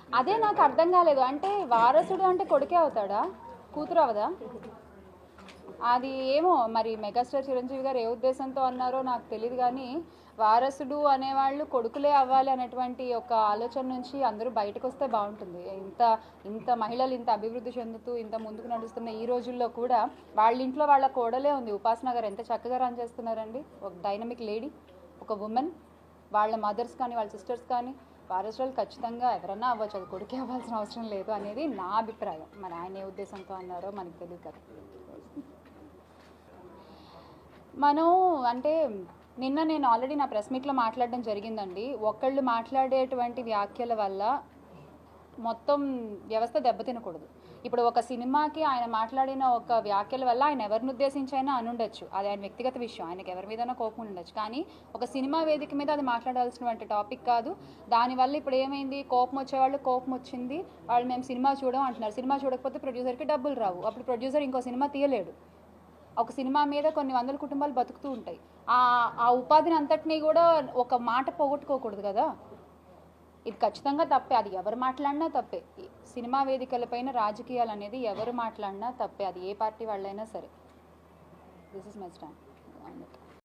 అదే నాకు అర్థం కాలేదు. అంటే వారసుడు అంటే కొడుకే అవుతాడా, కూతురు అవదా? అది ఏమో మరి మెగాస్టార్ చిరంజీవి గారు ఏ ఉద్దేశంతో అన్నారో నాకు తెలియదు. కానీ వారసుడు అనేవాళ్ళు కొడుకులే అవ్వాలి అనేటువంటి ఒక ఆలోచన నుంచి అందరూ బయటకు వస్తే బాగుంటుంది. ఇంత ఇంత మహిళలు ఇంత అభివృద్ధి చెందుతూ ఇంత ముందుకు నడుస్తున్న ఈ రోజుల్లో కూడా వాళ్ళ ఇంట్లో వాళ్ళ కోడలే ఉంది. ఉపాసన గారు ఎంత చక్కగా రన్ చేస్తున్నారండి. ఒక డైనమిక్ లేడీ, ఒక ఉమెన్. వాళ్ళ మదర్స్ కానీ వాళ్ళ సిస్టర్స్ కానీ వారసులు ఖచ్చితంగా ఎవరన్నా అవ్వచ్చు, అది కొడుకే అవ్వాల్సిన అవసరం లేదు అనేది నా అభిప్రాయం. మరి ఆయన ఏ ఉద్దేశంతో అన్నారో మనకు తెలియదు కదా. మనం అంటే నిన్న నేను ఆల్రెడీ నా ప్రెస్ మీట్లో మాట్లాడడం జరిగిందండి. ఒకళ్ళు మాట్లాడేటువంటి వ్యాఖ్యల వల్ల మొత్తం వ్యవస్థ దెబ్బతినకూడదు. ఇప్పుడు ఒక సినిమాకి ఆయన మాట్లాడిన ఒక వ్యాఖ్యల వల్ల ఆయన ఎవరిని ఉద్దేశించైనా అనుండొచ్చు, అది ఆయన వ్యక్తిగత విషయం, ఆయనకి ఎవరి మీదైనా కోపం ఉండొచ్చు. కానీ ఒక సినిమా వేదిక మీద అది మాట్లాడాల్సినటువంటి టాపిక్ కాదు. దానివల్ల ఇప్పుడు ఏమైంది, కోపం వచ్చేవాళ్ళు కోపం వచ్చింది, వాళ్ళు మేము సినిమా చూడం అంటున్నారు. సినిమా చూడకపోతే ప్రొడ్యూసర్కి డబ్బులు రావు, అప్పుడు ప్రొడ్యూసర్ ఇంకో సినిమా తీయలేడు. ఒక సినిమా మీద కొన్ని వందల కుటుంబాలు బతుకుతూ ఉంటాయి. ఆ ఉపాధిని అంతటినీ కూడా ఒక మాట పోగొట్టుకోకూడదు కదా. ఇది ఖచ్చితంగా తప్పే, అది ఎవరు మాట్లాడినా తప్పే. సినిమా వేదికలపైన రాజకీయాలు అనేది ఎవరు మాట్లాడినా తప్పే, అది ఏ పార్టీ వాళ్ళైనా సరే. This is my stand.